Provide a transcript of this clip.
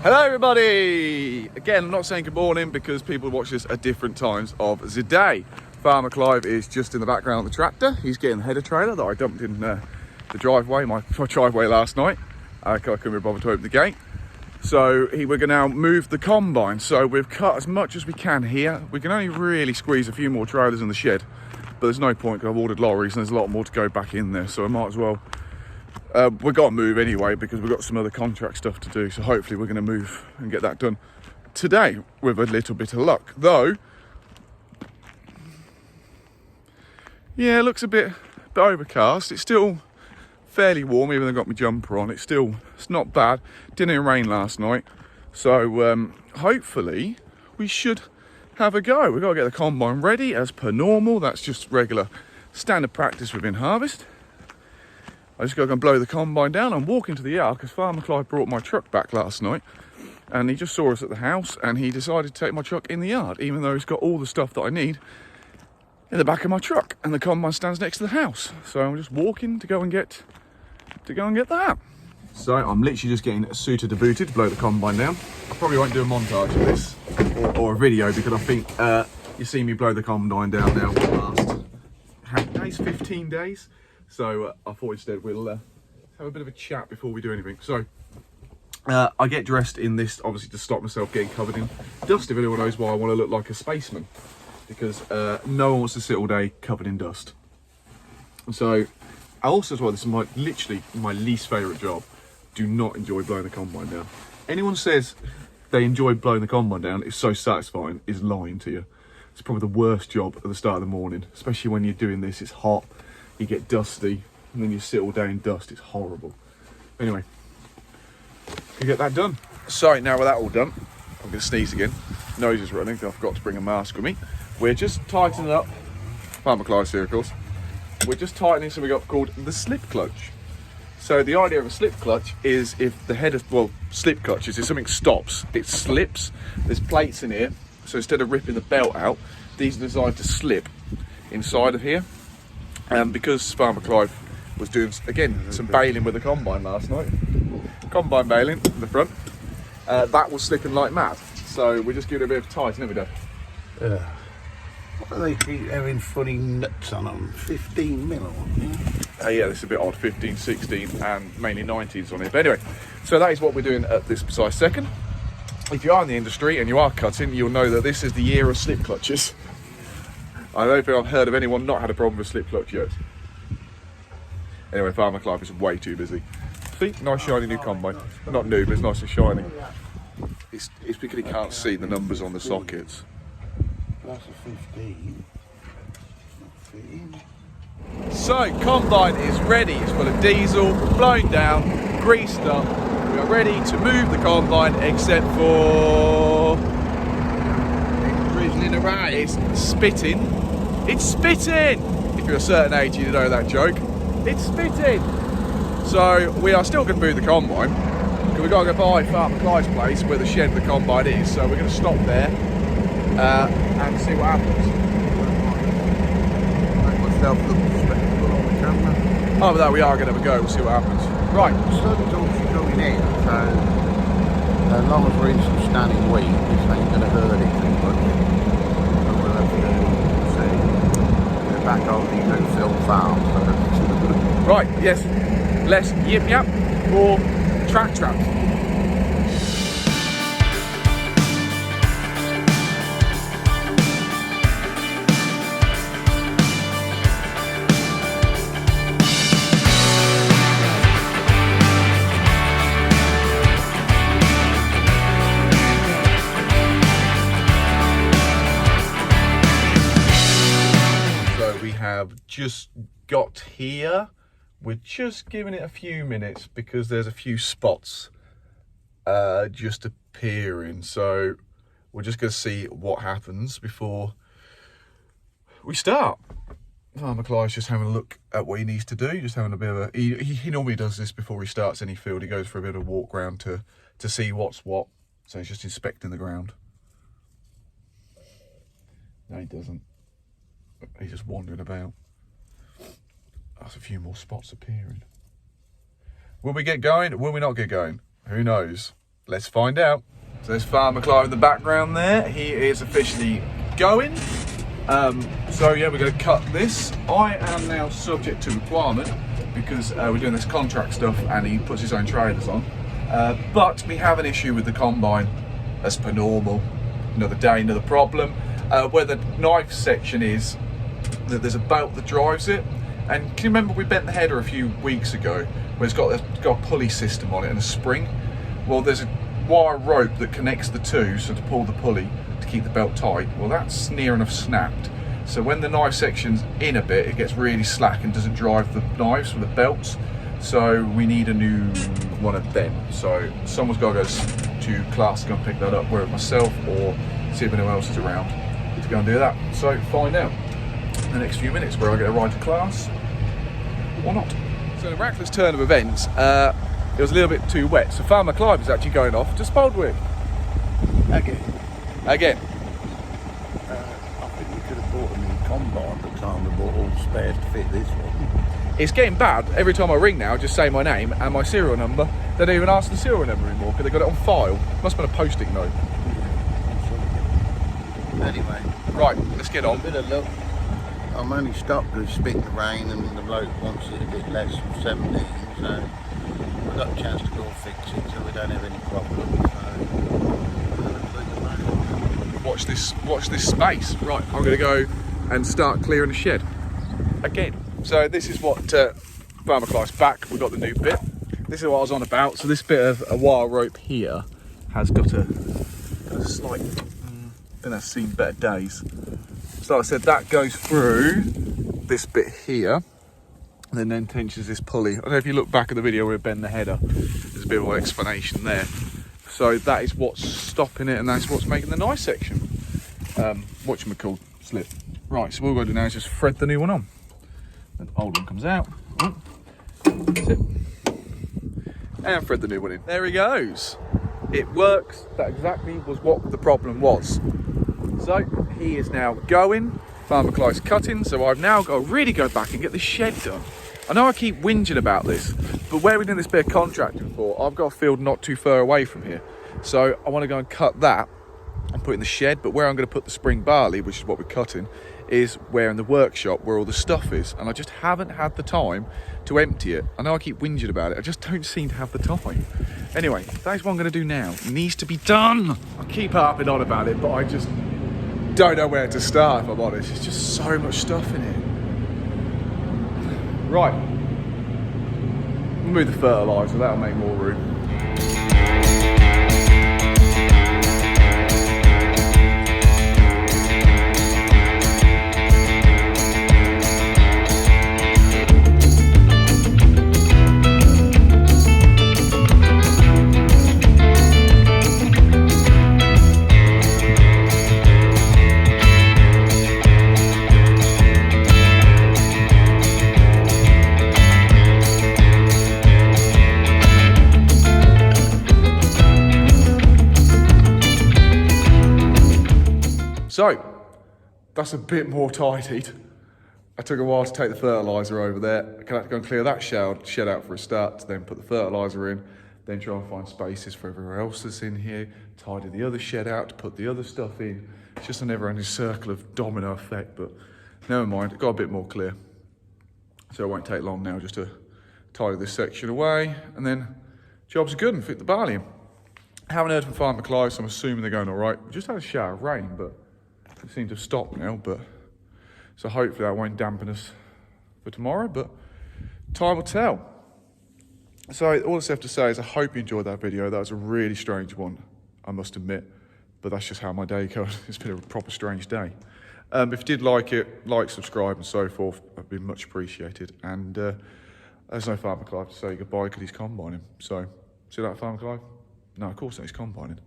Hello everybody! Again, I'm not saying good morning because people watch this at different times of the day. Farmer Clive is just in the background of the tractor. He's getting the header trailer that I dumped in the driveway, my driveway last night. I couldn't be bothered to open the gate. So we're going to now move the combine. So we've cut as much as we can here. We can only really squeeze a few more trailers in the shed, but there's no point because I've ordered lorries and there's a lot more to go back in there. So I might as well. We've got to move anyway because we've got some other contract stuff to do. So hopefully we're going to move and get that done today with a little bit of luck. Though, yeah, it looks a bit overcast. It's still fairly warm, even though I've got my jumper on. It's not bad. Didn't even rain last night. So hopefully we should have a go. We've got to get the combine ready as per normal. That's just regular standard practice within Harvest. I just got to go and blow the combine down and walk into the yard because Farmer Clive brought my truck back last night and he just saw us at the house and he decided to take my truck in the yard, even though he's got all the stuff that I need in the back of my truck and the combine stands next to the house. So I'm just walking to go and get that. So I'm literally just getting suited and booted to blow the combine down. I probably won't do a montage of this or a video because I think you see me blow the combine down now for the last, how many days? 15 days. So I thought instead we'll have a bit of a chat before we do anything. So I get dressed in this obviously to stop myself getting covered in dust. If anyone knows why I want to look like a spaceman, because no one wants to sit all day covered in dust. So I also, as well, this is literally my least favourite job. Do not enjoy blowing the combine down. Anyone says they enjoy blowing the combine down, it's so satisfying, is lying to you. It's probably the worst job at the start of the morning, especially when you're doing this. It's hot. You get dusty and then you sit all day in dust. It's horrible. Anyway, we get that done. So now with that all done, I'm going to sneeze again. Nose is running because I forgot to bring a mask with me. We're just tightening up. Farmer Clive circles. We're just tightening something up called the slip clutch. So the idea of a slip clutch is if the header, slip clutch is if something stops, it slips. There's plates in here. So instead of ripping the belt out, these are designed to slip inside of here. Because Farmer Clive was doing, again, some baling with the combine last night, combine baling in the front, that was slipping like mad. So we're just giving it a bit of tighten, haven't we, Dad? What do they keep having funny nuts on them? 15 mil or what? Yeah, this is a bit odd, 15, 16 and mainly 19s on it. But anyway, so that is what we're doing at this precise second. If you are in the industry and you are cutting, you'll know that this is the year of slip clutches. I don't think I've heard of anyone not had a problem with slip clutch yet. Anyway, Farmer Clive is way too busy. See, nice shiny new combine. Not new, but it's nice and shiny. It's because he can't see the numbers on the sockets. That's a 15. So, combine is ready. It's full of diesel, blown down, greased up. We are ready to move the combine, except for drizzling around. It's spitting. It's spitting! If you're a certain age, you know that joke. It's spitting! So we are still going to move the combine because we've got to go by Farmer Clive's place where the shed of the combine is. So we're going to stop there and see what happens. Make myself look respectable on the camera. Oh, but no, we are going to have a go. We'll see what happens. Right. The sun's obviously going in, so as long as we're in some standing wheat, this ain't going to hurt it too much. So we'll have to see. We're back on the no-film farm. So. Right, yes. Less yip yap, more trap. Just got here. We're just giving it a few minutes because there's a few spots just appearing, so we're just going to see what happens before we start. Farmer Clive's just having a look at what he needs to do, just having a bit of a he normally does this before he starts any field. He goes for a bit of a walk round to see what's what, so he's just inspecting the ground. No, he doesn't. He's just wandering about. There's a few more spots appearing. Will we get going? Will we not get going? Who knows? Let's find out. So there's Farmer Clive in the background there. He is officially going. So yeah, we're going to cut this. I am now subject to requirement because we're doing this contract stuff and he puts his own trailers on. But we have an issue with the combine as per normal. Another day, another problem. Where the knife section is, that there's a belt that drives it. And can you remember we bent the header a few weeks ago where it's got a pulley system on it and a spring? Well, there's a wire rope that connects the two, so to pull the pulley to keep the belt tight. Well, that's near enough snapped. So when the knife section's in a bit, it gets really slack and doesn't drive the knives with the belts. So we need a new one of them. So someone's got to go to class to go and pick that up, whether myself or see if anyone else is around to go and do that. So find out in the next few minutes where I get a ride to class or not. So in a miraculous turn of events, it was a little bit too wet, so Farmer Clive is actually going off to Spaldwick. Again. I think we could have bought a new combine at the time we bought all the spares to fit this one. It's getting bad. Every time I ring now, I just say my name and my serial number. They don't even ask the serial number anymore because they got it on file. Must have been a post-it note. Anyway. Right, let's get on. A bit of luck. I'm only stopped because it's spitting rain and the bloke wants it a bit less than 17, so we've got a chance to go and fix it so we don't have any problems. Watch this space. Right, I'm going to go and start clearing the shed again. So this is what Farmer Clive's back. We've got the new bit. This is what I was on about. So this bit of a wire rope here has got a slight, I think that's seen better days. So like I said, that goes through this bit here and then tensions this pulley. I don't know if you look back at the video where we bend the header, there's a bit of an explanation there. So that is what's stopping it and that's what's making the knife section whatchamacallit slip. Right, so what we're going to do now is just thread the new one on. Then the old one comes out. Oh, that's it. And thread the new one in. There he goes. It works. That exactly was what the problem was. So he is now going. Farmer Clive's cutting, so I've now got to really go back and get the shed done. I know I keep whinging about this, but where we're doing this bit of contracting for, I've got a field not too far away from here. So I want to go and cut that and put it in the shed, but where I'm going to put the spring barley, which is what we're cutting, is where in the workshop where all the stuff is. And I just haven't had the time to empty it. I know I keep whinging about it, I just don't seem to have the time. Anyway, that's what I'm going to do now. It needs to be done. I keep harping on about it, but I just don't know where to start, if I'm honest. There's just so much stuff in it. Right, move the fertiliser, that'll make more room. So, that's a bit more tidied. I took a while to take the fertiliser over there. I had to go and clear that shed out for a start, to then put the fertiliser in, then try and find spaces for everywhere else that's in here, tidy the other shed out to put the other stuff in. It's just a never-ending circle of domino effect, but never mind, it got a bit more clear. So it won't take long now just to tidy this section away, and then jobs are good and fit the barley in. I haven't heard from Farmer Clive, so I'm assuming they're going all right. We just had a shower of rain, but it seems to have stopped now, but so hopefully that won't dampen us for tomorrow, but time will tell. So all I have to say is I hope you enjoyed that video. That was a really strange one, I must admit, but that's just how my day goes. It's been a proper strange day. If you did like it, like, subscribe and so forth, that'd be much appreciated. And there's no Farmer Clive to say goodbye because he's combining. So, see you later, Farmer Clive? No, of course not, he's combining.